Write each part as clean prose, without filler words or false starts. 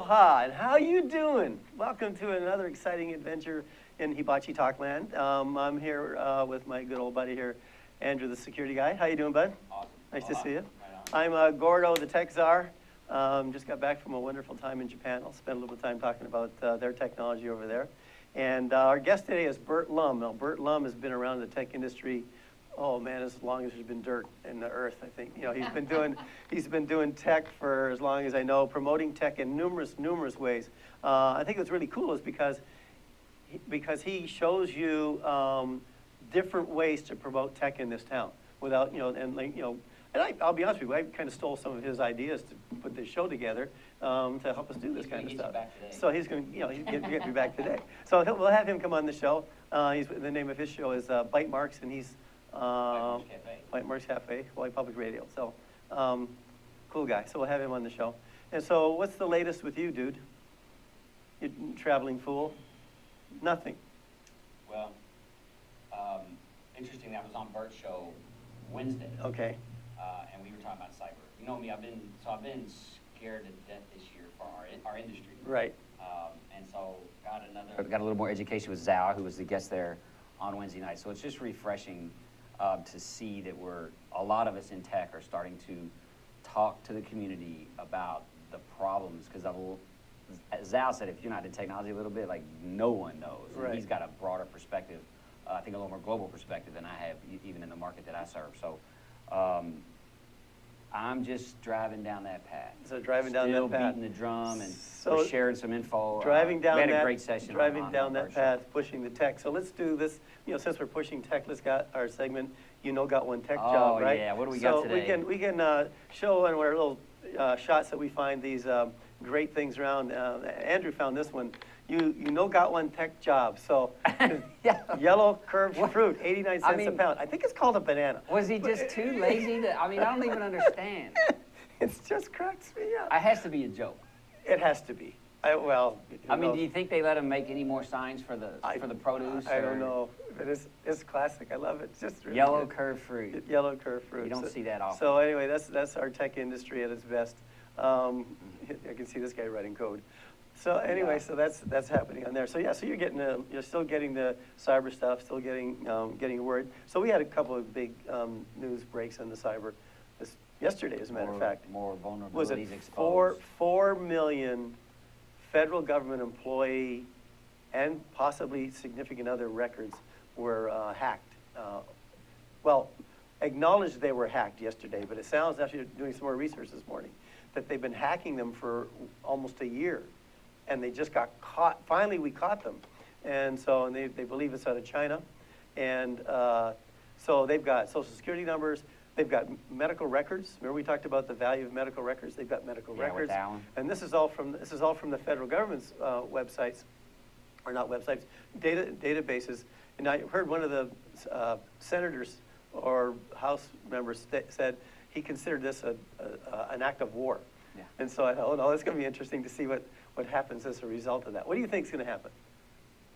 Aloha, and how you doing? Welcome to another exciting adventure in Hibachi Talkland. I'm here with my good old buddy here, Andrew, the security guy. How you doing, bud? Awesome. Nice to see you. Right I'm Gordo, the tech czar. Just got back from a wonderful time in Japan. I'll spend a little time talking about their technology over there. And our guest today is Burt Lum. Now, Burt Lum has been around the tech industry, oh man, as long as there's been dirt in the earth, I think. You know, he's been doing tech for as long as I know, promoting tech in numerous ways. I think what's really cool is because he shows you different ways to promote tech in this town without, I'll be honest with you, I kind of stole some of his ideas to put this show together to help us do this kind of stuff. So he's going to, get me back today. So we'll have him come on the show. The name of his show is Bytemarks, and he's Bytemarks Cafe, Hawaii Public Radio. So, cool guy. So we'll have him on the show. And so, what's the latest with you, dude? You traveling fool? Nothing. Well, interesting. That was on Burt's show Wednesday. Okay. And we were talking about cyber. You know me. I've been scared to death this year for our industry. Right. And so got a little more education with Zhao, who was the guest there on Wednesday night. So it's just refreshing to see that a lot of us in tech are starting to talk to the community about the problems, because as Zhao said, if you're not in technology a little bit, like no one knows. Right. And he's got a broader perspective, I think a little more global perspective than I have, even in the market that I serve. So I'm just driving down that path. So driving down that path. Still beating the drum, and we're sharing some info. Driving down we had that, a great session driving down that path, show. pushing the tech. So let's do this. Since we're pushing tech, let's got our segment. Got one tech job, right? Oh yeah. What do we got today? So we can show on our little shots that we find these great things around. Andrew found this one. Got one tech job. So yeah. Yellow curved fruit, 89 cents a pound. I think it's called a banana. Was he just too lazy to? I don't even understand. It just cracks me up. It has to be a joke. It has to be. Do you think they let him make any more signs for the produce? I don't know. But it's classic. I love it. It's just really yellow good. Curved fruit. Yellow curved fruit. You don't see that often. So anyway, that's our tech industry at its best. I can see this guy writing code. So anyway, so that's happening on there. So yeah, so you're still getting the cyber stuff, still getting word. So we had a couple of big news breaks on the cyber yesterday, as a matter of fact. More vulnerabilities was it exposed. 4 million federal government employee and possibly significant other records were hacked. Acknowledged they were hacked yesterday, but it sounds, after doing some more research this morning, that they've been hacking them for almost a year. And they just got caught. Finally, we caught them. And so they believe it's out of China. And so they've got social security numbers. They've got medical records. Remember we talked about the value of medical records? They've got medical records. With that one. And this is all from the federal government's websites, or not websites, databases. And I heard one of the senators or House members said he considered this an act of war. Yeah. And so I thought, oh no, it's going to be interesting to see what happens as a result of that. What do you think is going to happen?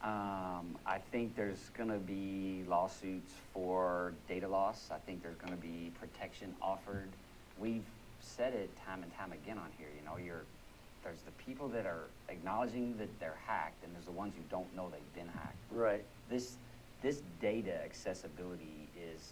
I think there's going to be lawsuits for data loss. I think there's going to be protection offered. We've said it time and time again on here. There's the people that are acknowledging that they're hacked, and there's the ones who don't know they've been hacked. Right. This data accessibility is,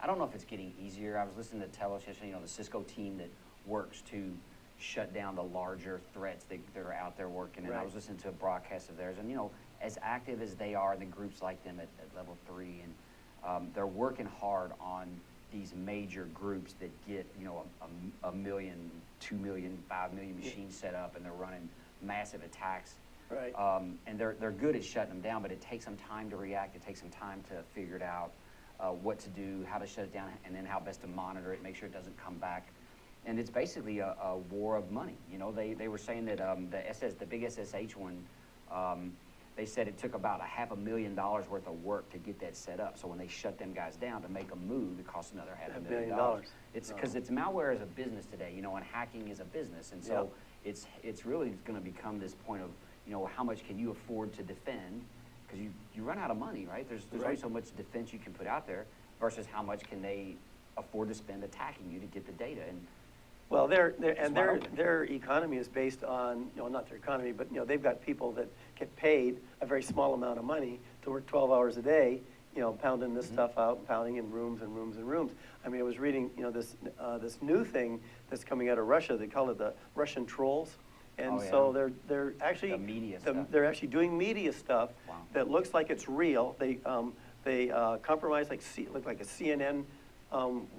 I don't know if it's getting easier. I was listening to Telos yesterday, the Cisco team that works to shut down the larger threats that are out there working. And I was listening to a broadcast of theirs, and as active as they are, the groups like them at level 3, and they're working hard on these major groups that get a million, 2 million, 5 million machines set up, and they're running massive attacks. Right. And they're good at shutting them down, but it takes some time to react. It takes some time to figure it out, what to do, how to shut it down, and then how best to monitor it, make sure it doesn't come back. And it's basically a war of money. They were saying that the big SSH one, they said it took about $500,000 worth of work to get that set up. So when they shut them guys down to make a move, it cost another $500,000. It's because it's malware as a business today, and hacking is a business. And so it's really going to become this point of, how much can you afford to defend? Because you run out of money, right? There's only so much defense you can put out there versus how much can they afford to spend attacking you to get the data. And Well, It's wide open. their economy is based on, not their economy, but, they've got people that get paid a very small amount of money to work 12 hours a day, pounding this stuff out, and pounding in rooms and rooms and rooms. I mean, I was reading, this new thing that's coming out of Russia. They call it the Russian trolls. And Oh, yeah. so they're actually The media stuff. they're actually doing media stuff Wow. that looks like it's real. They compromise look like a CNN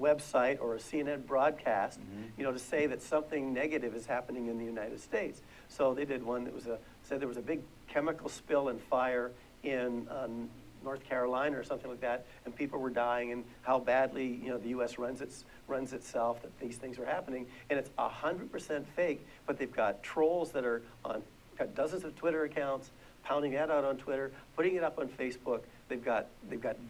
website or a CNN broadcast, to say that something negative is happening in the United States. So they did one that said there was a big chemical spill and fire in North Carolina or something like that, and people were dying, and how badly the U.S. runs itself, that these things are happening, and it's 100% fake. But they've got trolls that are got dozens of Twitter accounts, pounding that out on Twitter, putting it up on Facebook. They've got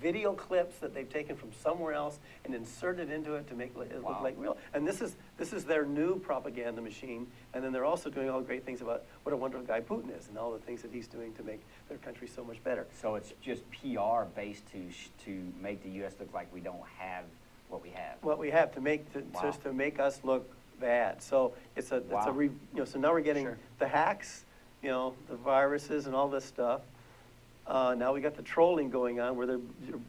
video clips that they've taken from somewhere else and inserted into it to make it look like real. And this is their new propaganda machine. And then they're also doing all great things about what a wonderful guy Putin is and all the things that he's doing to make their country so much better. So it's just PR based to make the U.S. look like we don't have what we have. What we have just to make us look bad. So so now we're getting Sure. the hacks, the viruses and all this stuff. Now we got the trolling going on where they're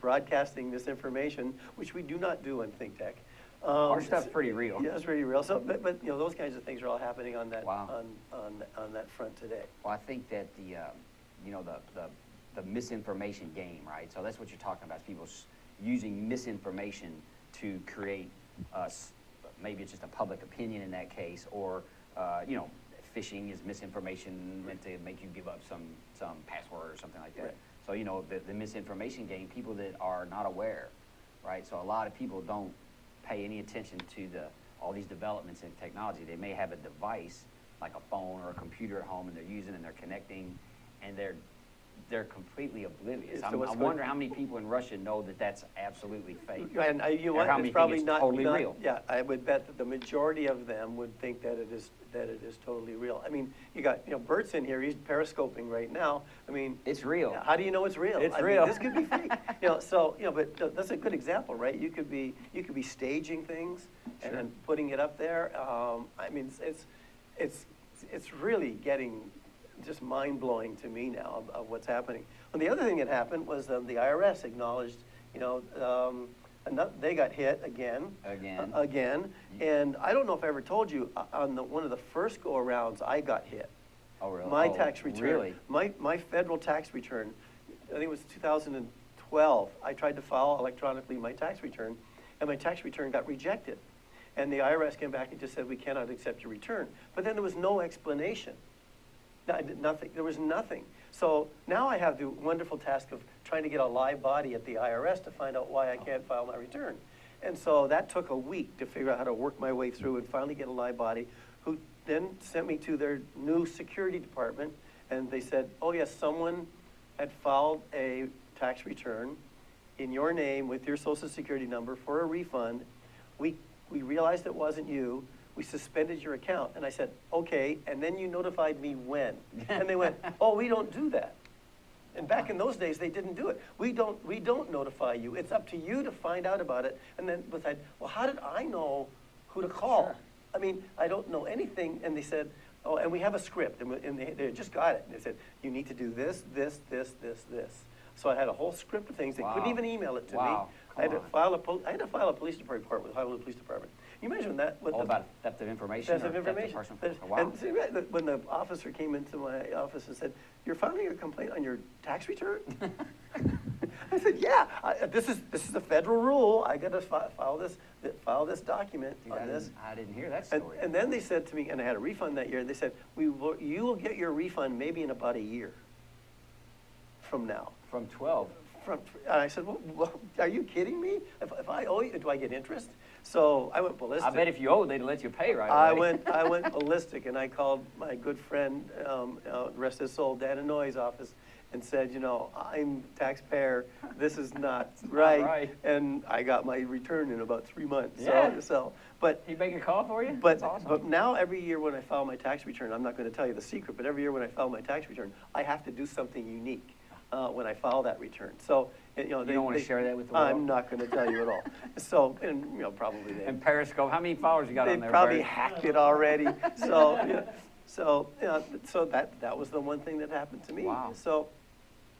broadcasting this information, which we do not do on ThinkTech. Our stuff's pretty real. Yeah, it's pretty real. So, but those kinds of things are all happening on that Wow. on that front today. Well, I think that the misinformation game, right? So that's what you're talking about, is people using misinformation to create, maybe it's just a public opinion in that case, or, phishing is misinformation meant to make you give up some password or something like that. Right. So, the misinformation game, people that are not aware, right? So a lot of people don't pay any attention to all these developments in technology. They may have a device, like a phone or a computer at home, and they're using and they're connecting, and they're completely oblivious. So I wonder how many people in Russia know that that's absolutely fake. And you know Or how what? many It's probably think not totally real. Yeah, I would bet that the majority of them would think that it is totally real. I mean, you got Burt's in here. He's periscoping right now. I mean, It's real. how do you know it's real? It's I mean, real. this could be fake. But that's a good example, right? You could be staging things and Sure. then putting it up there. I mean, it's really getting just mind-blowing to me now of what's happening. And the other thing that happened was the IRS acknowledged, they got hit again. Again. And I don't know if I ever told you, on one of the first go-arounds, I got hit. Oh, really? My Oh, tax return. Really? My federal tax return, I think it was 2012, I tried to file electronically my tax return, and my tax return got rejected. And the IRS came back and just said, we cannot accept your return. But then there was no explanation. I did nothing. There was nothing. So now I have the wonderful task of trying to get a live body at the IRS to find out why I can't file my return. And so that took a week to figure out how to work my way through and finally get a live body, who then sent me to their new security department, and they said, oh yes, someone had filed a tax return in your name with your social security number for a refund. We realized it wasn't you. We suspended your account. And I said, okay, and then you notified me when? And they went, oh, we don't do that. And back in those days, they didn't do it. We don't notify you. It's up to you to find out about it. And then besides, well, how did I know who to call? Sure. I mean, I don't know anything. And they said, oh, and we have a script. And they just got it. And they said, you need to do this, this, this, this, this. So I had a whole script of things. They couldn't even email it to me. I had to file a police department report with the Honolulu Police Department. You imagine that? All about theft of information? Theft of information. Oh, wow. And see, when the officer came into my office and said, "You're filing a complaint on your tax return?" I said, "Yeah, this is a federal rule. I got to file this document Dude, on this." I didn't hear that story. And then they said to me, and I had a refund that year. They said, you will get your refund maybe in about a year from now." From 12? And I said, well, are you kidding me? If I owe you, do I get interest? So I went ballistic. I bet if you owed, they'd let you pay right away. I went ballistic, and I called my good friend, rest his soul, Dan Inouye's office, and said, I'm taxpayer. This is not right. right. And I got my return in about 3 months. Yeah. But He'd make a call for you? But, That's awesome. but now every year when I file my tax return, I'm not going to tell you the secret, but every year when I file my tax return, I have to do something unique. when I file that return. So, you know, You don't want to share that with the world? I'm not going to tell you at all. So, and, you know, probably they. And Periscope, how many followers you got on They there, probably Burt? hacked it already. So, yeah, so that was the one thing that happened to me. Wow. So,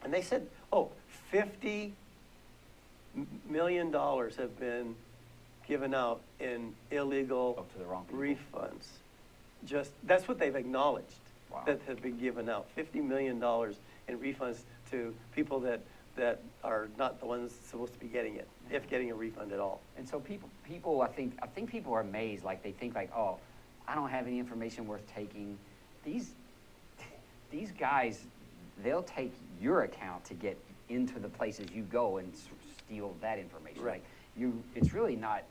and they said, oh, $50 million have been given out in illegal Up to the wrong people. refunds. Just, that's what they've acknowledged. Wow. That have been given out, $50 million in refunds to people that are not the ones supposed to be getting it, if getting a refund at all. And so people, I think people are amazed. Like they think like, oh, I don't have any information worth taking. These guys, they'll take your account to get into the places you go and steal that information. Right. Like it's really not.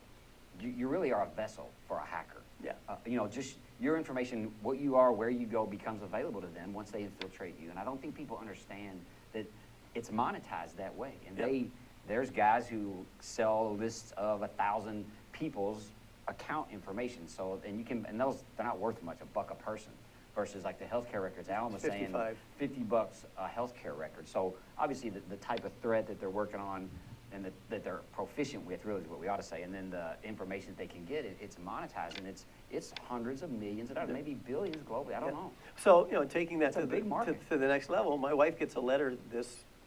You really are a vessel for a hacker. Yeah. You know, just your information, what you are, where you go, becomes available to them once they infiltrate you. And I don't think people understand that it's monetized that way. And Yep. there's guys who sell lists of 1,000 people's account information. So, and those, they're not worth much, $1 a person, versus like the healthcare records. Alan was saying 55. $50 a healthcare record. So obviously the type of threat that they're working on and that they're proficient with, really is what we ought to say. And then the information that they can get, it's monetized, and it's hundreds of millions of dollars, maybe billions globally. I don't know. So, you know, taking that It's a to big market. to the next level, my wife gets a letter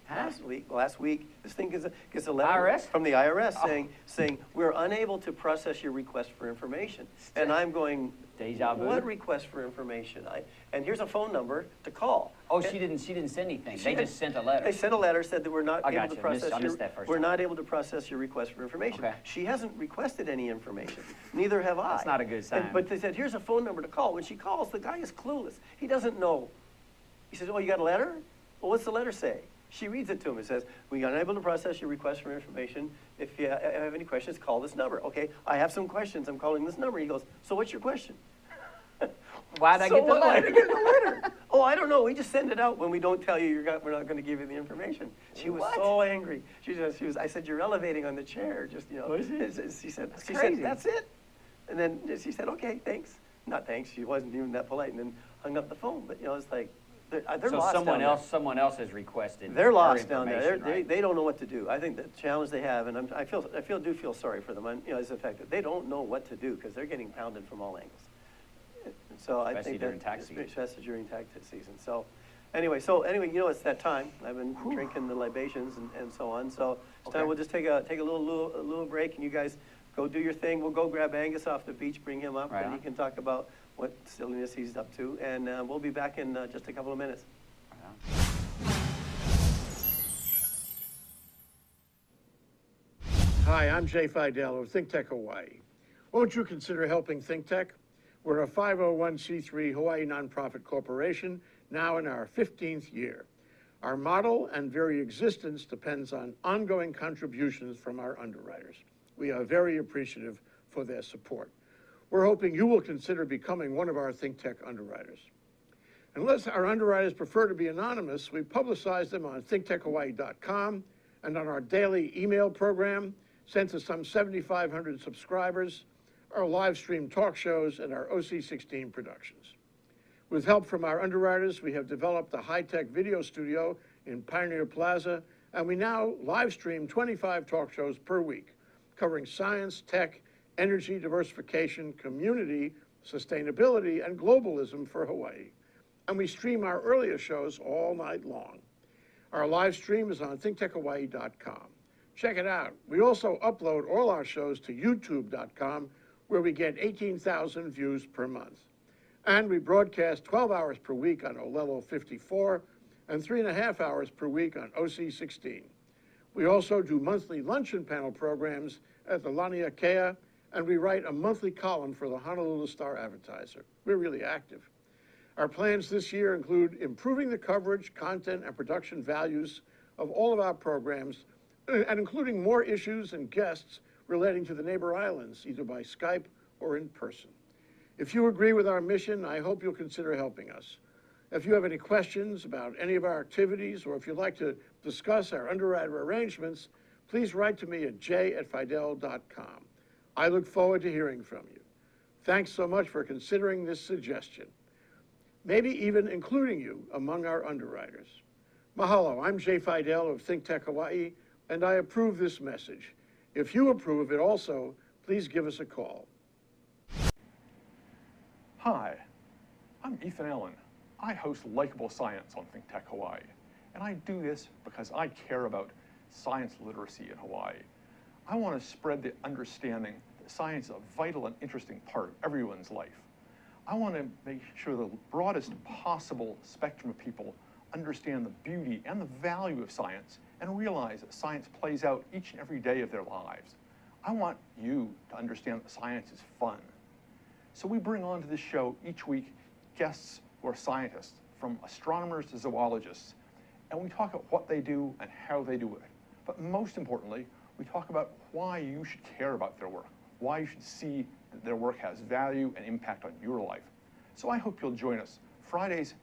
Huh? last week, this thing gets a letter IRS? from the IRS Oh. saying, we're unable to process your request for information. And I'm going, Deja vu. what request for information? And here's a phone number to call. Oh, And she didn't send anything. she They had- just sent a letter. They sent a letter, said that we're not I able got to you. process I missed that first we're time. not able to process your request for information. Okay. She hasn't requested any information. Neither have I. That's not a good sign. But they said, here's a phone number to call. When she calls, the guy is clueless. He doesn't know. He says, oh, you got a letter? Well, what's the letter say? She reads it to him. It says, we are unable to process your request for information. If you have any questions, call this number. Okay, I have some questions. I'm calling this number. He goes, so what's your question? Why'd I get the Why'd letter? I get the letter? Oh, I don't know. We just send it out when we don't tell you we're not going to give you the information. She was What? so angry. She was. I said, you're elevating on the chair. Just, you know. Was she? She said, crazy. that's it. And then she said, okay, thanks. Not thanks. She wasn't even that polite. And then hung up the phone. But you know, it's like they're So lost someone down someone else has requested. They're her lost down there. information, right? They don't know what to do. I think the challenge they have, and I do feel sorry for them. You know, is the fact that they don't know what to do because they're getting pounded from all angles. So I Especially think during tax season. especially during tax season. So anyway, you know, it's that time. I've been drinking the libations and so on. So it's time Okay. we'll just take a little break, and you guys go do your thing. We'll go grab Angus off the beach, bring him up, Right and he on. can talk about what silliness he's up to. And we'll be back in just a couple of minutes. Hi, I'm Jay Fidel of ThinkTech Hawaii. Won't you consider helping ThinkTech? We're a 501c3 Hawaii nonprofit corporation, now in our 15th year. Our model and very existence depends on ongoing contributions from our underwriters. We are very appreciative for their support. We're hoping you will consider becoming one of our ThinkTech underwriters. Unless our underwriters prefer to be anonymous, we publicize them on thinktechhawaii.com and on our daily email program, sent to some 7,500 subscribers, our live stream talk shows, and our OC16 productions. With help from our underwriters, we have developed a high-tech video studio in Pioneer Plaza, and we now live stream 25 talk shows per week, covering science, tech, energy diversification, community, sustainability, and globalism for Hawaii. And we stream our earlier shows all night long. Our live stream is on thinktechhawaii.com. Check it out. We also upload all our shows to youtube.com, where we get 18,000 views per month. And we broadcast 12 hours per week on Olelo 54 and 3.5 hours per week on OC16. We also do monthly luncheon panel programs at the Laniakea, and we write a monthly column for the Honolulu Star-Advertiser. We're really active. Our plans this year include improving the coverage, content, and production values of all of our programs, and including more issues and guests relating to the neighbor islands, either by Skype or in person. If you agree with our mission, I hope you'll consider helping us. If you have any questions about any of our activities, or if you'd like to discuss our underwriter arrangements, please write to me at j@fidel.com. I look forward to hearing from you. Thanks so much for considering this suggestion, maybe even including you among our underwriters. Mahalo, I'm Jay Fidel of ThinkTech Hawaii, and I approve this message. If you approve it also, please give us a call. Hi, I'm Ethan Allen. I host Likeable Science on ThinkTech Hawaii, and I do this because I care about science literacy in Hawaii. I want to spread the understanding that science is a vital and interesting part of everyone's life. I want to make sure the broadest possible spectrum of people understand the beauty and the value of science and realize that science plays out each and every day of their lives. I want you to understand that science is fun. So we bring onto this show each week guests who are scientists, from astronomers to zoologists, and we talk about what they do and how they do it. But most importantly, we talk about why you should care about their work, why you should see that their work has value and impact on your life. So I hope you'll join us Fridays,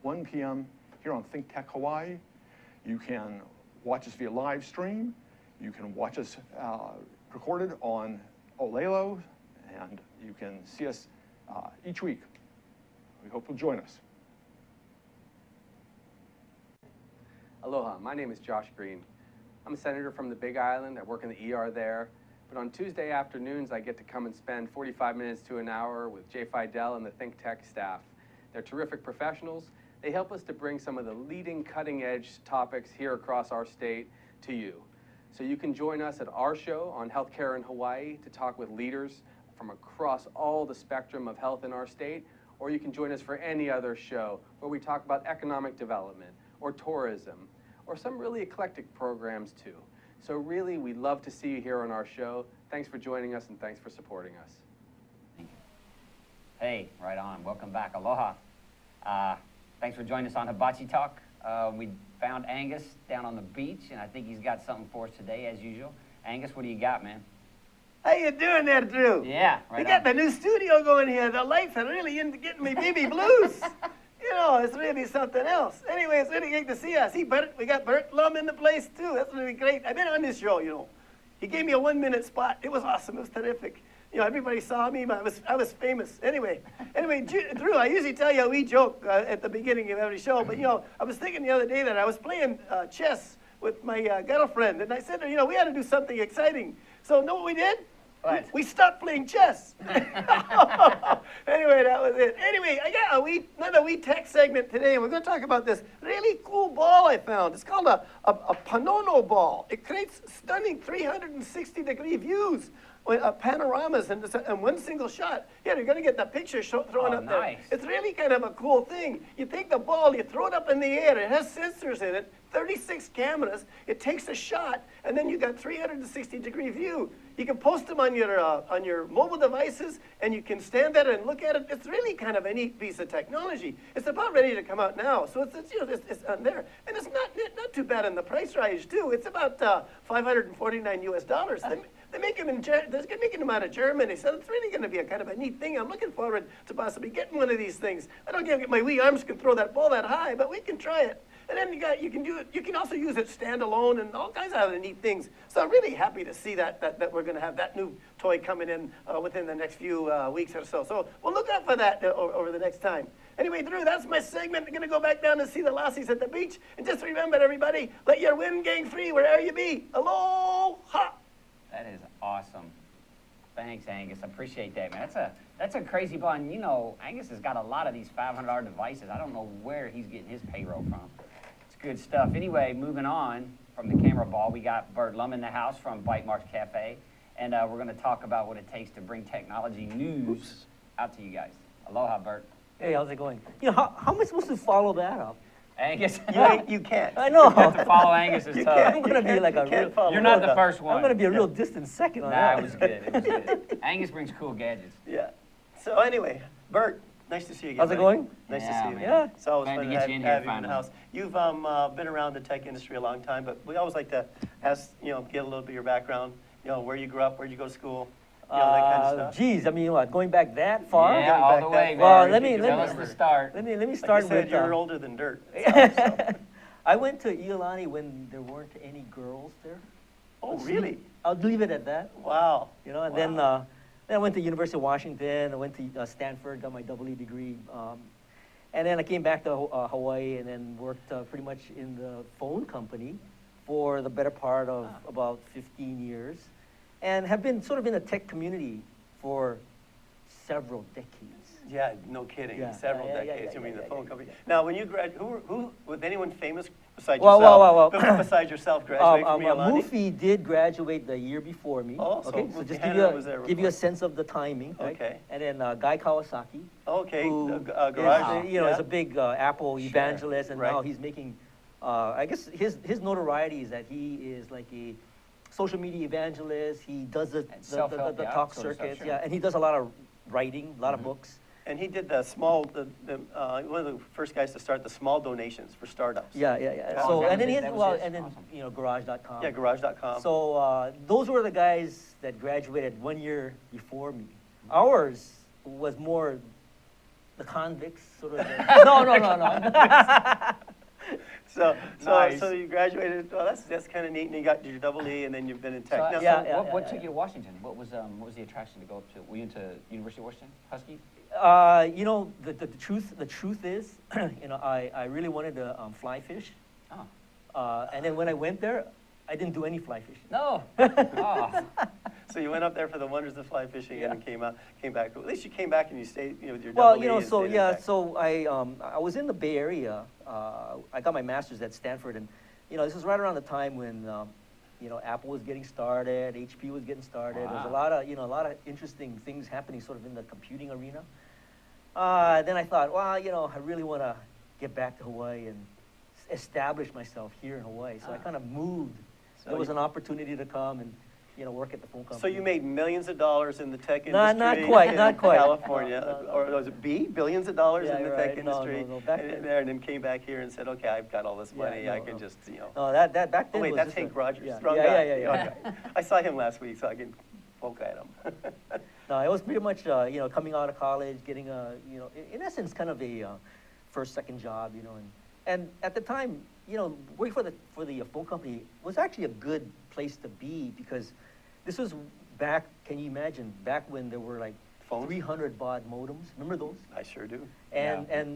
1 p.m. here on ThinkTech Hawaii. You can watch us via live stream. You can watch us recorded on Olelo, and you can see us each week. We hope you'll join us. Aloha, my name is Josh Green. I'm a senator from the Big Island. I work in the ER there. But on Tuesday afternoons, I get to come and spend 45 minutes to an hour with Jay Fidel and the ThinkTech staff. They're terrific professionals. They help us to bring some of the leading cutting-edge topics here across our state to you. So you can join us at our show on healthcare in Hawaii to talk with leaders from across all the spectrum of health in our state, or you can join us for any other show where we talk about economic development or tourism, or some really eclectic programs too. So really, we'd love to see you here on our show. Thanks for joining us and thanks for supporting us. Thank you. Hey, right on. Welcome back. Aloha. Thanks for joining us on Hibachi Talk. We found Angus down on the beach, and I think he's got something for us today, as usual. Angus, what do you got, man? How you doing there, Drew? Yeah, right We got on. the new studio going here. The lights are really into getting me baby blues. You know, it's really something else. Anyway, it's really great to see us. See, Burt, we got Burt Lum in the place, too. That's really great. I've been on this show, you know. He gave me a 1-minute spot. It was awesome. It was terrific. You know, everybody saw me. I was famous. Anyway, Drew, I usually tell you a wee joke at the beginning of every show, but, you know, I was thinking the other day that I was playing chess with my girlfriend, and I said to her, you know, we had to do something exciting. So, know what we did? What? We stopped playing chess. Anyway, that was it. Anyway, I got another wee tech segment today, and we're going to talk about this really cool ball I found. It's called a Panono ball. It creates stunning 360-degree views, panoramas in one single shot. Yeah, you're going to get the picture thrown up nice. there. It's really kind of a cool thing. You take the ball, you throw it up in the air. It has sensors in it, 36 cameras. It takes a shot, and then you got 360-degree view. You can post them on your mobile devices, and you can stand there and look at it. It's really kind of a neat piece of technology. It's about ready to come out now, so it's on there, and it's not too bad in the price range too. It's about $549 US. They make them they're making them out of Germany, so it's really going to be a kind of a neat thing. I'm looking forward to possibly getting one of these things. I don't get my wee arms can throw that ball that high, but we can try it. And then you can do it. You can also use it standalone and all kinds of other neat things. So I'm really happy to see that we're going to have that new toy coming in within the next few weeks or so. So we'll look out for that over the next time. Anyway, Drew, that's my segment. I'm going to go back down and see the lassies at the beach. And just remember, everybody, let your wind gang free wherever you be. Aloha! That is awesome. Thanks, Angus. I appreciate that, man. That's a crazy ball. And, you know, Angus has got a lot of these $500 devices. I don't know where he's getting his payroll from. It's good stuff. Anyway, moving on from the camera ball, we got Burt Lum in the house from Bytemarks Cafe, and we're going to talk about what it takes to bring technology news out to you guys. Aloha, Burt. Hey, how's it going? You know, how am I supposed to follow that up? Angus, You can't. I know. you have to follow Angus' You toe. can't. I'm going to be like a can't real... follow You're not that. the first one. I'm going to be a real distant second on Nah, that. it was good. It was good. Angus brings cool gadgets. Yeah. So anyway, Burt, nice to see you again. How's it buddy. going? Nice Yeah, to see you. man. Yeah. It's always Glad fun to to get have you in you here in the finally. house. You've been around the tech industry a long time, but we always like to ask, get a little bit of your background, where you grew up, where'd you go to school, that kind of stuff. Geez, I mean, what, going back that far? Yeah, Going all back the that way, far. Well, man. Tell us the start. Let me Like start you said, with... you're older than dirt. I went to Iolani when there weren't any girls there. Oh, really? I'll leave it at that. Wow. You know, and Wow. then I went to University of Washington. I went to Stanford, got my double E degree. And then I came back to Hawaii and then worked pretty much in the phone company for the better part of about 15 years, and have been sort of in the tech community for several decades. Yeah, no kidding. Yeah, Several yeah, yeah, decades. yeah, I mean, yeah, the phone yeah, company. yeah. Now, when you who was anyone famous besides Well, yourself? well. Besides yourself, graduate from Iolani? Mufi did graduate the year before me. Oh, so okay, so Mufi just Hanna was there give you a before. sense of the timing. Right? Okay. And then Guy Kawasaki. Okay, Who garage. is, yeah. is a big Apple evangelist, and right. now he's making. I guess his notoriety is that he is like a social media evangelist. He does the self-help, talk sort of stuff, circuits, sure. yeah, and he does a lot of writing, a lot of books. And he did the small, one of the first guys to start the small donations for startups. Yeah. Oh, So that and then was he it, has, that was well, his? and then Awesome. Garage.com. Yeah, garage.com. So those were the guys that graduated 1 year before me. Ours was more the convicts, sort of. No. So Nice. so you graduated. Well, that's kind of neat. And you got your double E, and then you've been in tech. Now, yeah. What took you to Washington? What was the attraction to go up to? Were you into University of Washington, Husky? The truth is, I really wanted to fly fish. Oh. And then when I went there, I didn't do any fly fishing. No. Oh. So you went up there for the wonders of fly fishing, Yeah. and came back. At least you came back and you stayed, with your Well, double E and so stayed in yeah, tech. so I was in the Bay Area. I got my master's at Stanford, and this was right around the time when Apple was getting started, HP was getting started. There's a lot of interesting things happening sort of in the computing arena. Then I thought, well, I really want to get back to Hawaii and establish myself here in Hawaii. So I kind of moved. So There was you- an opportunity to come and work at the phone company. So you made millions of dollars in the tech industry. Not quite, in not quite. California, No. or was it billions of dollars Yeah, in the you're tech right. No, industry? no, back and, then- there, and then came back here and said, okay, I've got all this Yeah, money. I no, can no. just, No, that back Oh then wait, was that's just a- Hank Rogers. yeah. Wrong Yeah, guy. yeah, yeah. Okay. I saw him last week, so I can poke at him. No, it was pretty much, coming out of college, getting a, in essence, kind of a first, second job, and at the time, working for the phone company was actually a good place to be because this was back, can you imagine, back when there were like Phones? 300 baud modems. Remember those? I sure do.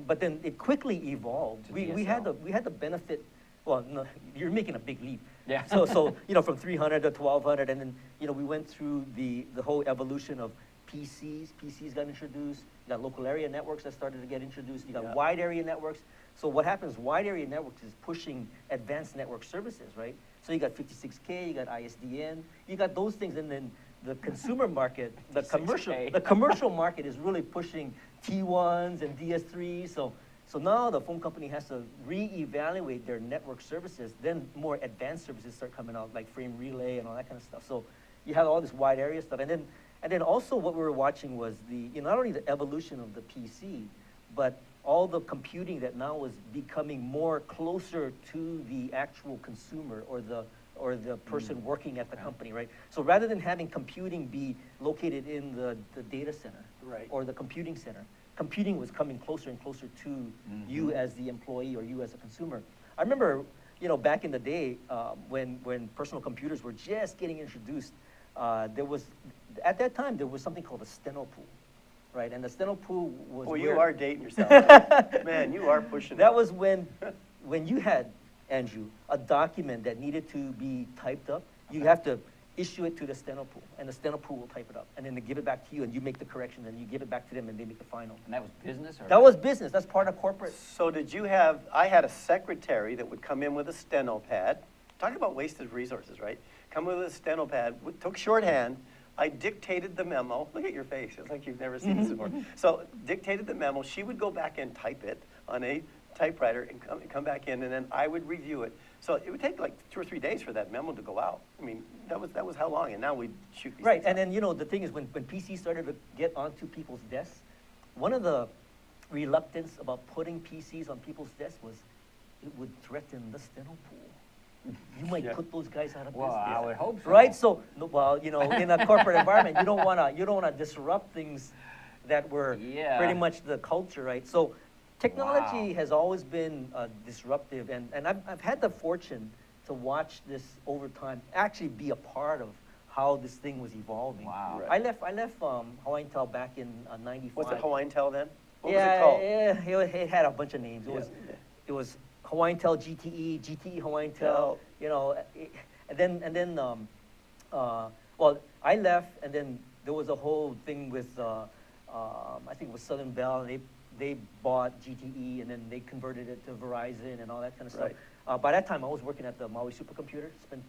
But then it quickly evolved. To We had DSL. the benefit. Well, no, you're making a big leap. Yeah. So from 300 to 1200, and then we went through the whole evolution of PCs. PCs got introduced. You got local area networks that started to get introduced. You got Yeah. wide area networks. So what happens? Wide area networks is pushing advanced network services, right? So you got 56K, you got ISDN, you got those things, and then the consumer market, the 56K. commercial market is really pushing T1s and DS3s. So now the phone company has to reevaluate their network services. Then more advanced services start coming out, like frame relay and all that kind of stuff. So you have all this wide area stuff, and then also what we were watching was not only the evolution of the PC, but all the computing that now was becoming more closer to the actual consumer or the person working at the company, right? So rather than having computing be located in the data center Right. or the computing center, computing was coming closer and closer to you as the employee or you as a consumer. I remember, back in the day when personal computers were just getting introduced, at that time there was something called a steno pool. Right, and the steno pool was. Well, you where- are dating yourself. Man, you are pushing That it. was when you had, Andrew, a document that needed to be typed up. You have to issue it to the steno pool, and the steno pool will type it up, and then they give it back to you, and you make the correction, and you give it back to them, and they make the final. And that was business, or That was business. That's part of corporate. So did you have, I had a secretary that would come in with a steno pad. Talk about wasted resources, right? Come with a steno pad, took shorthand. I dictated the memo. Look at your face. It's like you've never seen this before. So dictated the memo. She would go back and type it on a typewriter and come back in, and then I would review it. So it would take like 2 or 3 days for that memo to go out. I mean, that was how long, and now we shoot these Right, things and out. then the thing is when PCs started to get onto people's desks, one of the reluctance about putting PCs on people's desks was it would threaten the steno pool. You might Yeah. put those guys out of Well, business. I would hope so. Right, so in a corporate environment, you don't wanna disrupt things that were Yeah. pretty much the culture, right? So technology Wow. has always been disruptive, and I've had the fortune to watch this over time, actually be a part of how this thing was evolving. Wow. Right. I left Hawaii Intel back in '95. Was it Hawaiian Tel then? What was it called? Yeah, it had a bunch of names. Yeah. It was Hawaiian Tel GTE, GTE Hawaiian Tel, you know, and then well, I left, and then there was a whole thing with I think it was Southern Bell, and they bought GTE, and then they converted it to Verizon and all that kind of stuff. Right. By that time, I was working at the Maui Supercomputer. Spent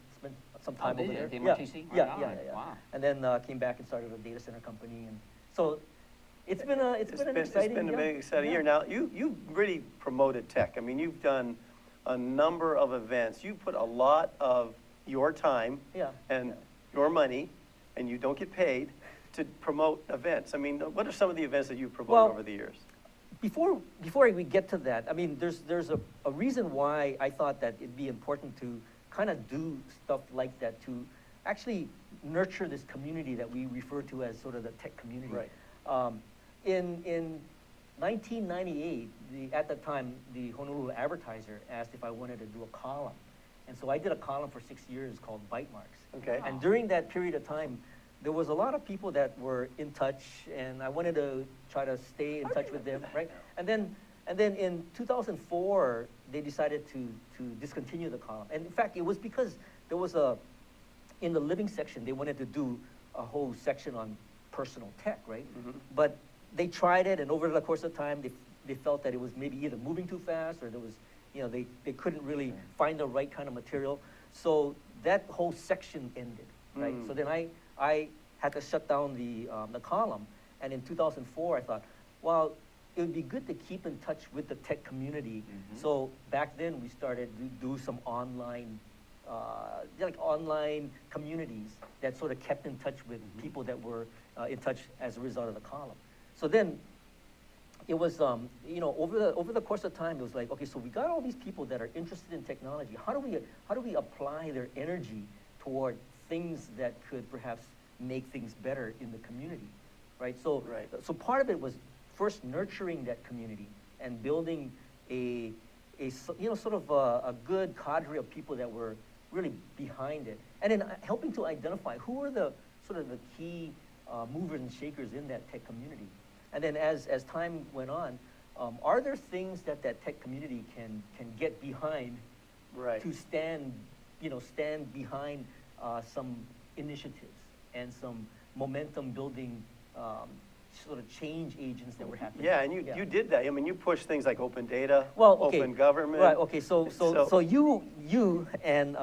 some time did over you? there. At the MRTC? Yeah, Right yeah, on. yeah. Wow. And then came back and started a data center company, and so it's been an exciting. It's been a big exciting year. Now, you really promoted tech. I mean, you've done a number of events. You put a lot of your time Yeah. and your money, and you don't get paid to promote events. I mean, what are some of the events that you've promoted Well, over the years? Before we get to that, I mean, there's a reason why I thought that it'd be important to kind of do stuff like that to actually nurture this community that we refer to as sort of the tech community. Right. In 1998, at that time, the Honolulu Advertiser asked if I wanted to do a column. And so I did a column for 6 years called Bytemarks. Okay. And during that period of time, there was a lot of people that were in touch, and I wanted to try to stay in touch with them, right? And then in 2004, they decided to discontinue the column. And in fact, it was because there was in the living section, they wanted to do a whole section on personal tech, right? Mm-hmm. But they tried it, and over the course of time, they felt that it was maybe either moving too fast, or there was, you know, they couldn't really find the right kind of material. So that whole section ended, right? Mm. So then I had to shut down the column, and in 2004, I thought, well, it would be good to keep in touch with the tech community. Mhm. So back then, we started to do some online, like online communities that sort of kept in touch with people that were in touch as a result of the column. So then, it was, you know, over the course of time, it was like, okay, so we got all these people that are interested in technology. How do we apply their energy toward things that could perhaps make things better in the community, right? So, Right. so part of it was first nurturing that community and building a you know, sort of a good cadre of people that were really behind it, and then helping to identify who are the sort of the key movers and shakers in that tech community. And then as time went on, are there things that tech community can get behind Right. to stand behind some initiatives and some momentum building sort of change agents that were happening? Yeah, and you did that. I mean, you pushed things like open data, Well, okay. open government. Right, okay, so you and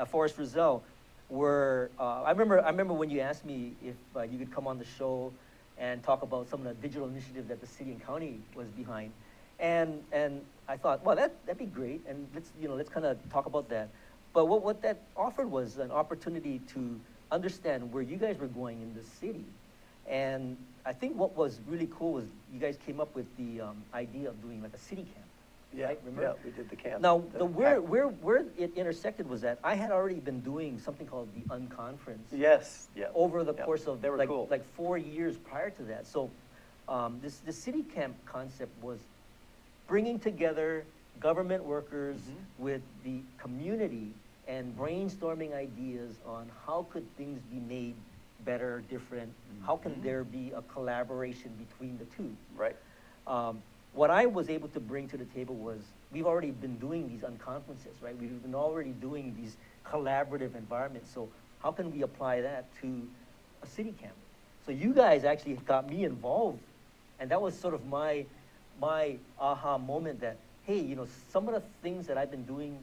Forrest Rizal were, I remember when you asked me if you could come on the show and talk about some of the digital initiatives that the city and county was behind. And I thought, well, that'd be great, and let's kind of talk about that. But what that offered was an opportunity to understand where you guys were going in the city. And I think what was really cool was you guys came up with the idea of doing like a city camp. Yeah, right? Remember? yeah, we did the camp. Now, the where it intersected was that I had already been doing something called the Unconference Yes, yeah. over the Yeah, course of they were like, cool. like 4 years prior to that. So the city camp concept was bringing together government workers with the community and brainstorming ideas on how could things be made better, different, how can there be a collaboration between the two. Right. What I was able to bring to the table was, we've already been doing these unconferences, right? We've been already doing these collaborative environments, so how can we apply that to a city camp? So you guys actually got me involved, and that was sort of my aha moment that, hey, you know, some of the things that I've been doing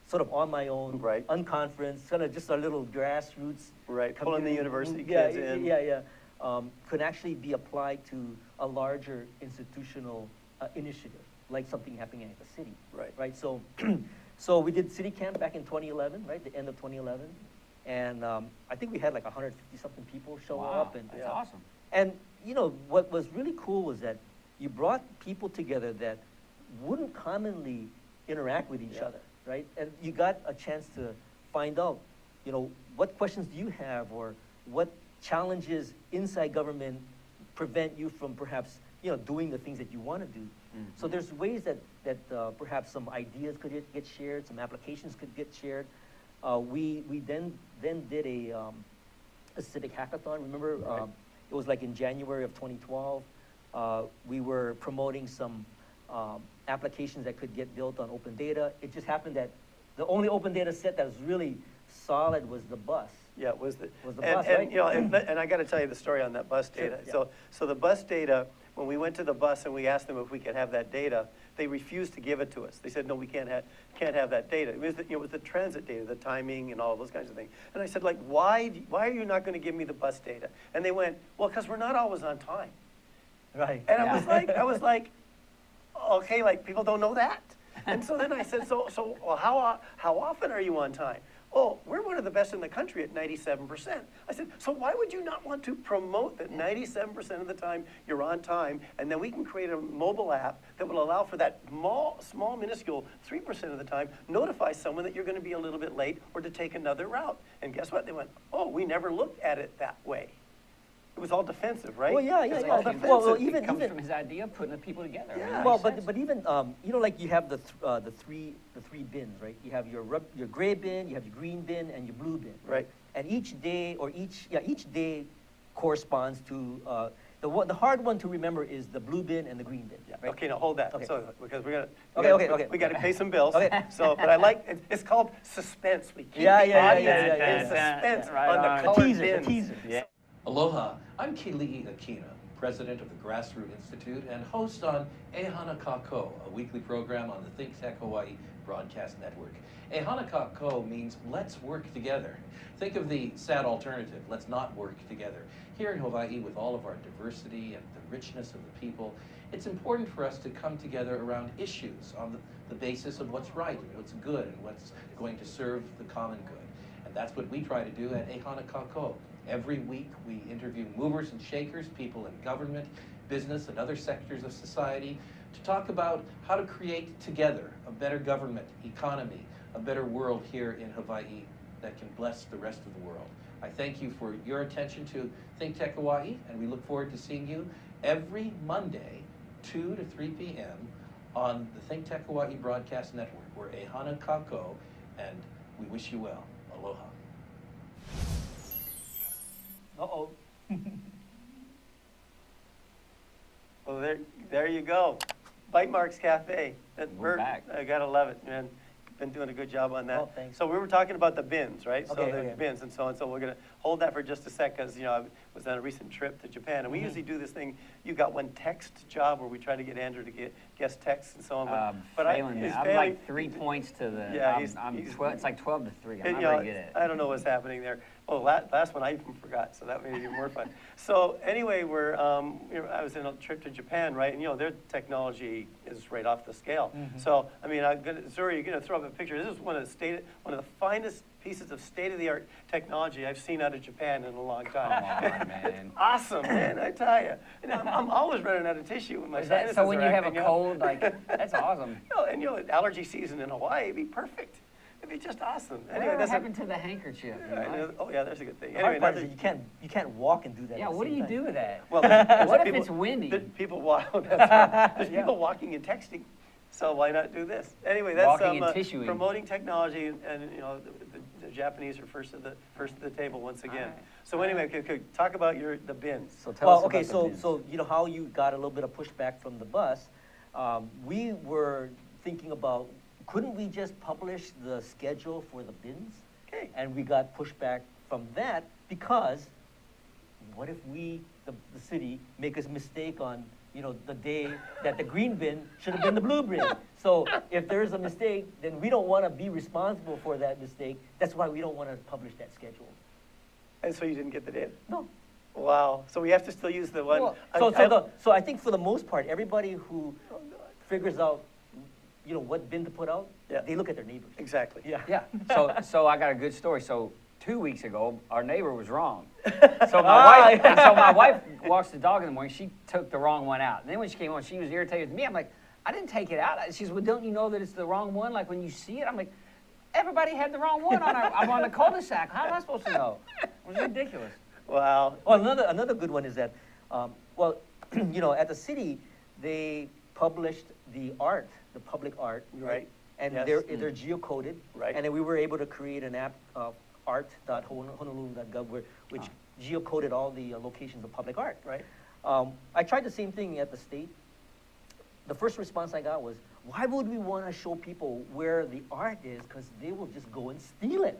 sort of on my own, Right. unconference, kind of just a little grassroots. Right, pulling the community- university yeah, kids in. Yeah, could actually be applied to a larger institutional initiative, like something happening at the city. Right. Right, so, so we did city camp back in 2011, right, the end of 2011. And I think we had like 150-something people show Wow, up. And that's awesome. and, you know, what was really cool was that you brought people together that wouldn't commonly interact with each Yeah. other, right? And you got a chance to find out, you know, what questions do you have, or what challenges inside government prevent you from perhaps, you know, doing the things that you want to do. So there's ways that perhaps some ideas could get shared, some applications could get shared. We then did a civic hackathon. Remember, Right. it was like in January of 2012. We were promoting some applications that could get built on open data. It just happened that the only open data set that was really solid was the bus. Yeah, it was the Was the and, bus, and, right? you know, and I got to tell you the story on that bus Sure, data. yeah. So the bus data, when we went to the bus and we asked them if we could have that data, they refused to give it to us. They said, no, we can't have that data. It was the, it was the transit data, the timing and all those kinds of things. And I said, like, why are you not going to give me the bus data? And they went, well, because we're not always on time. Right. And Yeah. I was like, okay, like people don't know that. And so then I said, so well, how often are you on time? Oh, we're one of the best in the country at 97%. I said, so why would you not want to promote that 97% of the time you're on time, and then we can create a mobile app that will allow for that small, minuscule 3% of the time, notify someone that you're going to be a little bit late or to take another route. And guess what? They went, oh, we never looked at it that way. It was all defensive, right? Well, yeah, It was yeah, all yeah. defensive. Well, It even comes from his idea of putting the people together. I mean, Yeah. it well, makes sense. but even you know, like you have the three bins, right? You have your gray bin, you have your green bin, and your blue bin. Right. And each day each day corresponds to the hard one to remember is the blue bin and the green bin. Yeah. Right? Okay, now hold that. Okay. So because Okay. we got to pay some bills. Okay. So, but I like it's called suspense. We keep Yeah, the yeah, audience yeah, in yeah. suspense Right on on. the A colored teaser, bins. a teaser. Yeah. Aloha, I'm Kili'i Akina, president of the Grassroots Institute and host on Ehana Kako, a weekly program on the ThinkTech Hawaii broadcast network. Ehana Kako means let's work together. Think of the sad alternative, let's not work together. Here in Hawaii, with all of our diversity and the richness of the people, it's important for us to come together around issues on the basis of what's right and what's good and what's going to serve the common good. And that's what we try to do at Ehana Kako. Every week we interview movers and shakers, people in government, business, and other sectors of society to talk about how to create together a better government, economy, a better world here in Hawaii that can bless the rest of the world. I thank you for your attention to ThinkTech Hawaii, and we look forward to seeing you every Monday, 2 to 3 p.m. on the ThinkTech Hawaii Broadcast Network. We're Ehana Kako, and we wish you well. Aloha. Uh-oh. Well, there you go. Bytemarks Cafe. That We're Burt, back. I gotta love it, man. Been doing a good job on that. Oh, thanks. So we were talking about the bins, right? So Okay, the okay. bins and so on. So we're gonna hold that for just a sec, because I was on a recent trip to Japan, and we Mm-hmm. usually do this thing. You got one text job where we try to get Andrew to get guest texts and so on. Failing he's me. I'm failing. like 3 points to the. Yeah, I'm he's 12. It's like 12 to 3. I'm And, not you know, very good at it. I don't know what's happening there. Well, last one I even forgot, so that made it even more fun. So anyway, I was in a trip to Japan, right? And their technology is right off the scale. Mm-hmm. So I mean, Zuri, you're gonna throw up a picture. This is one of the finest pieces of state-of-the-art technology I've seen out of Japan in a long time. Come on, man. Awesome, man, I tell you. And I'm always running out of tissue when my Is that, sinuses so when are you have a acting up. cold, like, that's awesome. Allergy season in Hawaii would be perfect. It'd be just awesome. Anyway, Whatever that's happened to the handkerchief? You know? Oh yeah, there's a good thing. The hard Anyway, part is another- that you can't walk and do that. Yeah, at the what do same you time. do with that? Well, there's What if people- it's windy? People there's Yeah. people walking and texting, so why not do this? Anyway, that's Walking and tissuing. promoting technology, and the Japanese are first to the table once again. All right. So anyway, could talk about the bins. So tell Well, us okay, about the so bins. so you know how you got a little bit of pushback from the bus. We were thinking about, couldn't we just publish the schedule for the bins? Okay. And we got pushback from that because what if we, the city, make a mistake on, the day that the green bin should have been the blue bin? So if there's a mistake, then we don't want to be responsible for that mistake. That's why we don't want to publish that schedule. And so you didn't get the data. No. Wow. So we have to still use the one. Well, So I think for the most part, everybody who figures out, what bin to put out, Yeah. they look at their neighbors. Exactly. Yeah. Yeah, so I got a good story. So 2 weeks ago, our neighbor was wrong. So my wife walks the dog in the morning. She took the wrong one out. And then when she came home, she was irritated with me. I'm like, I didn't take it out. She says, well, don't you know that it's the wrong one? Like when you see it, I'm like, everybody had the wrong one I'm on the cul-de-sac. How am I supposed to know? It was ridiculous. Wow. Well, another good one is that, at the city, they published the public art. Right. And Yes. they're geocoded. Right. And then we were able to create an app, art.honolulu.gov, which geocoded all the locations of public art. Right. I tried the same thing at the state. The first response I got was, why would we want to show people where the art is? Because they will just go and steal it.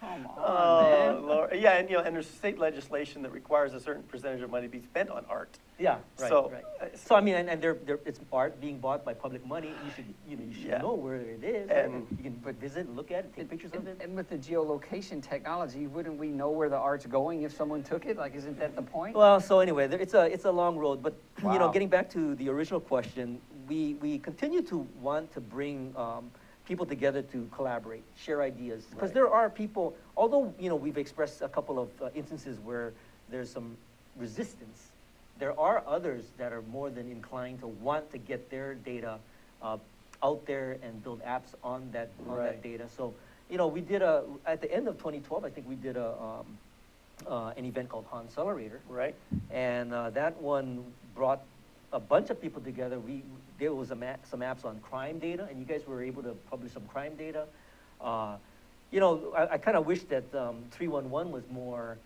Come on, Oh, man. Lord. Yeah, and and there's state legislation that requires a certain percentage of money to be spent on art. Yeah, right, So, right. So I mean, and it's art being bought by public money. You should, you should Yeah. know where it is. And- you can visit, look at it, take pictures of it. And with the geolocation technology, wouldn't we know where the art's going if someone took it? Like, isn't that the point? Well, so anyway, it's a long road, but Wow. getting back to the original question, we continue to want to bring people together to collaborate, share ideas, because Right. there are people. Although we've expressed a couple of instances where there's some resistance, there are others that are more than inclined to want to get their data out there and build apps on that Right. data. So we did at the end of 2012, I think we did an event called Han Accelerator. Right? And that one brought a bunch of people together. There was some apps on crime data, and you guys were able to publish some crime data. I kind of wish that 311 was more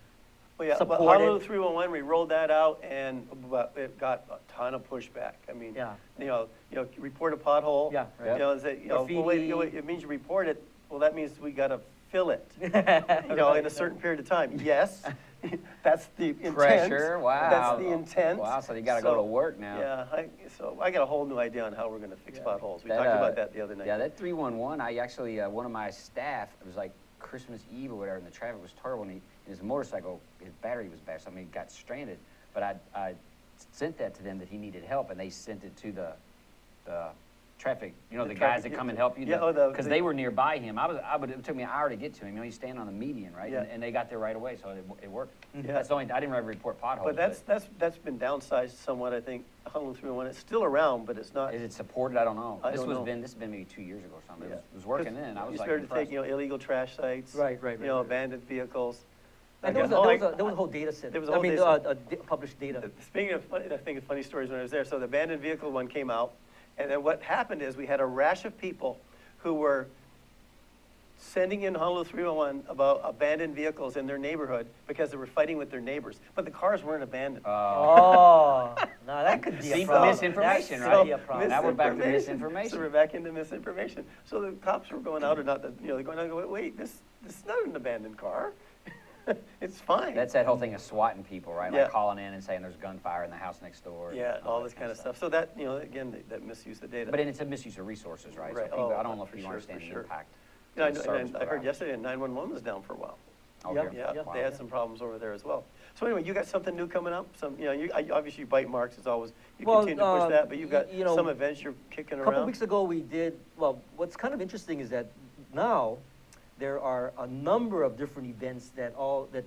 Well, yeah, but supported. Honolulu 311, we rolled that out, and it got a ton of pushback. I mean, Yeah. Report a pothole. Yeah, right. Well, wait, it means you report it. Well, that means we got to fill it. In a certain period of time. Yes, that's the intent. Pressure, wow. That's the intent. Wow, so you gotta go to work now. Yeah, so I got a whole new idea on how we're going to fix potholes. We That, talked about that the other night. Yeah, that 311, I actually, one of my staff, it was like Christmas Eve or whatever, and the traffic was terrible, and his motorcycle, his battery was bad, so I mean, he got stranded. But I sent that to them that he needed help, and they sent it to the traffic, the guys traffic, that yeah. come and help you, Yeah, because they were nearby him. It took me an hour to get to him. He's standing on the median, right? Yeah. And they got there right away, so it worked. Yeah. That's the only, I didn't ever report potholes. But that's been downsized somewhat, I think. Honolulu 311, it's still around, but it's not. Is it supported? I don't know. I don't know. This has been maybe 2 years ago or something. Yeah. It was working then. I was You like started to impressed. take, illegal trash sites. Right. Abandoned vehicles. And there was a whole data set. There was a whole data set. Published data. Speaking of funny, I think of funny stories when I was there. So the abandoned vehicle one came out, and then what happened is we had a rash of people who were sending in Honolulu 311 about abandoned vehicles in their neighborhood because they were fighting with their neighbors, but the cars weren't abandoned. Oh, now that could be See, a problem. misinformation, That right? could be a problem. Now we're back to Misinformation. misinformation. So we're back into misinformation. So the cops were going out, or not, they're going out and going, wait, this is not an abandoned car. It's fine. That's that whole thing of swatting people, right? Yeah. Like calling in and saying there's gunfire in the house next door. and Yeah, all that this kind of stuff. So that, again, that misuse of data. But it's a misuse of resources, right? Right. So people, Oh, I don't know if for people sure, understand for the sure. impact. Yeah, I to know, service and I heard providers. yesterday 911 was down for a while. Oh, Yep. really? Yeah, Yep. they had some problems over there as well. So anyway, you got something new coming up? Obviously Bytemarks is always, you Well, continue to push that, but you've got you know, some events you're kicking A around. couple weeks ago, we did, what's kind of interesting is that now there are a number of different events that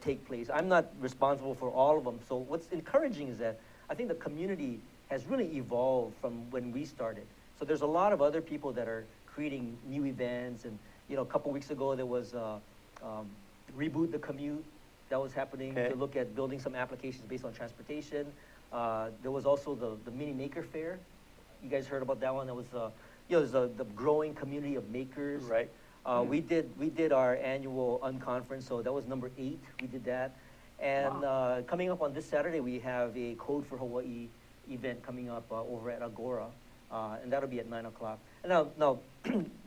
take place. I'm not responsible for all of them. So what's encouraging is that I think the community has really evolved from when we started. So there's a lot of other people that are creating new events. And, a couple weeks ago, there was Reboot the Commute that was happening Okay. to look at building some applications based on transportation. There was also the Mini Maker Fair. You guys heard about that one? That was, there's the growing community of makers. Right. We did our annual unconference, so that was number 8. We did that. And coming up on this Saturday, we have a Code for Hawaii event coming up over at Agora, and that'll be at 9 o'clock. And now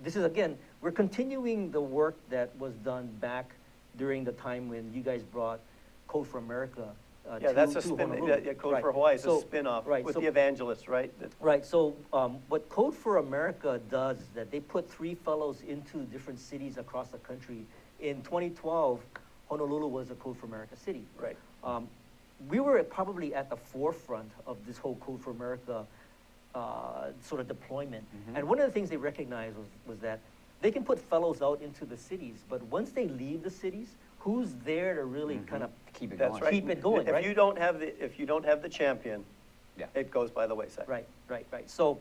this is, again, we're continuing the work that was done back during the time when you guys brought Code for America Yeah, that's a to spin, Honolulu. yeah, Code Right. for Hawaii is a So- spin-off right, with so- the evangelists, right? Right, so what Code for America does is that they put 3 fellows into different cities across the country. In 2012, Honolulu was a Code for America city. Right. We were probably at the forefront of this whole Code for America sort of deployment. And one of the things they recognized was that they can put fellows out into the cities, but once they leave the cities, who's there to really kind of Keep it That's going. right. keep it going, If right? you don't have the champion, Yeah. it goes by the wayside. Right. So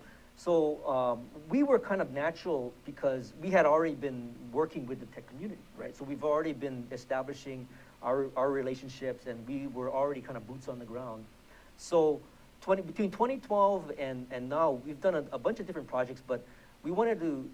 we were kind of natural because we had already been working with the tech community, right? So we've already been establishing our relationships, and we were already kind of boots on the ground. So between 2012 and now, we've done a bunch of different projects, but we wanted to,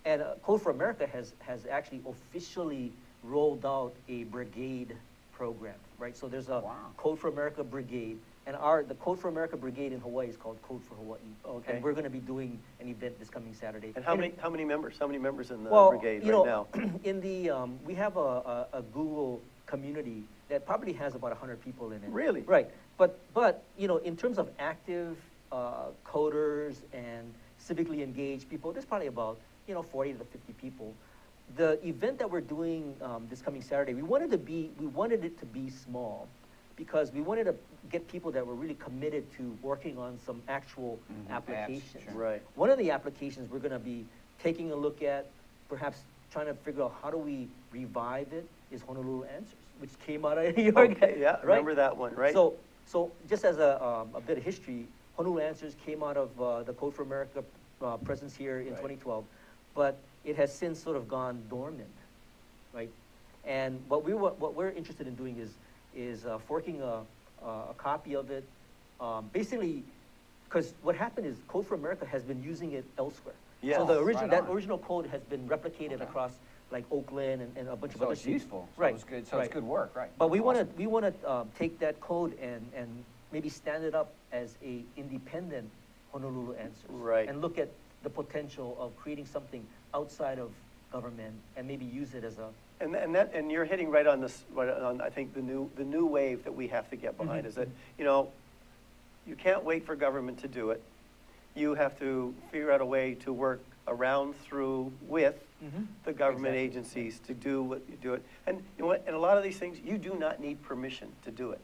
and Code for America has actually officially rolled out a brigade program, right? So there's a Wow. Code for America Brigade, and the Code for America Brigade in Hawaii is called Code for Hawaii. Okay. And we're going to be doing an event this coming Saturday. And how many members? How many members in the Well, brigade you right know, now? in the we have a Google community that probably has about 100 people in it. Really? Right. But you know, in terms of active coders and civically engaged people, there's probably about 40 to 50 people. The event that we're doing this coming Saturday, we wanted it to be small, because we wanted to get people that were really committed to working on some actual applications. sure. Right. One of the applications we're going to be taking a look at, perhaps trying to figure out how do we revive it, is Honolulu Answers, which came out of New York. Okay, yeah, right? remember that one, right? So just as a bit of history, Honolulu Answers came out of the Code for America presence here in Right. 2012, but it has since sort of gone dormant, right? And what we're interested in doing is forking a copy of it, basically, because what happened is Code for America has been using it elsewhere. Yes. So the Right that on. original code has been replicated across like Oakland and a bunch of So other it's cities. useful. So Right. it's good. So right. it's good work, right? But we Awesome. want to take that code and maybe stand it up as a independent Honolulu Answers. Right. And look at the potential of creating something outside of government and maybe use it as a. And you're hitting right on this, right on, I think, the new wave that we have to get behind is that, you can't wait for government to do it. You have to figure out a way to work around, through, with the government agencies to do what you do it. And you know what, and a lot of these things, you do not need permission to do it.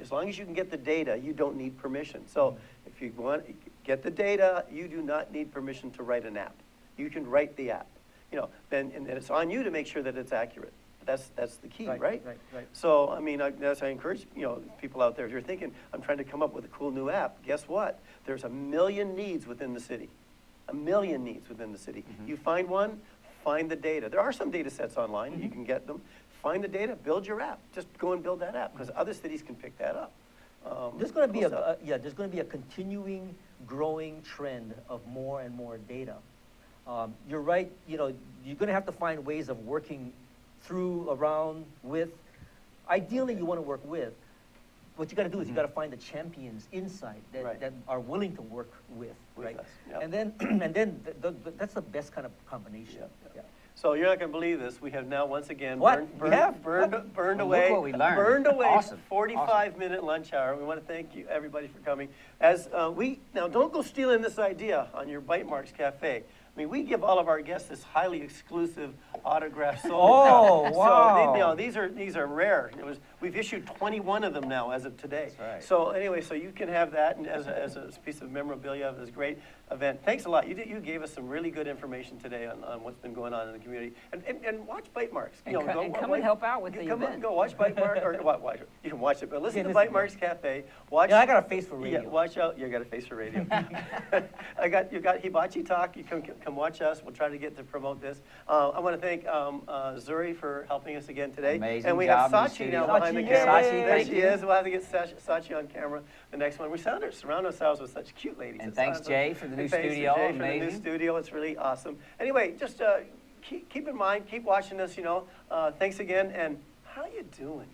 As long as you can get the data, you don't need permission. So if you want to get the data, you do not need permission to write an app. You can write the app. And it's on you to make sure that it's accurate. That's the key, right? Right. So, I mean, I encourage, people out there, if you're thinking, I'm trying to come up with a cool new app, guess what? There's 1 million needs within the city. 1 million needs within the city. You find one, find the data. There are some data sets online, you can get them. Find the data, build your app. Just go and build that app, because other cities can pick that up. There's going to be cool stuff. there's going to be a continuing, growing trend of more and more data. You're right. You're going to have to find ways of working through, around, with. Ideally, you want to work with. What you got to do is you got to find the champions inside that, Right. that are willing to work with, right? us, yep. And then that's the best kind of combination. Yep, yep. Yeah. So you're not going to believe this. We have now once again What? We have? burned Well, away. look what we learned. Burned away. Awesome. 45-minute lunch hour. We want to thank you, everybody, for coming. As now, don't go stealing this idea on your Bytemarks Cafe. I mean, we give all of our guests this highly exclusive autographed solo. Oh, wow. So these are rare. We've issued 21 of them now as of today. That's right. So anyway, so you can have that and as a piece of memorabilia of this great event. Thanks a lot. You gave us some really good information today on what's been going on in the community. And watch Bytemarks. And come and help out with the come event. On, go watch Bytemarks, or watch. You can watch it, but listen to listen, Bytemarks Cafe. Watch. Yeah, I got a face for radio. Yeah, watch out. You got a face for radio. You got Hibachi Talk. You come watch us. We'll try to get to promote this. I want to thank Zuri for helping us again today. Amazing and we job have in the Sachi now studio. behind the Sachi, camera. yay! There Thank she you. is. We'll have to get Sachi on camera the next one. We surround ourselves with such cute ladies. And It's thanks, awesome. Jay, for the new And thanks to studio. Jay for the new Amazing. studio. It's really awesome. Anyway, just keep in mind, keep watching us. Thanks again. And how you doing?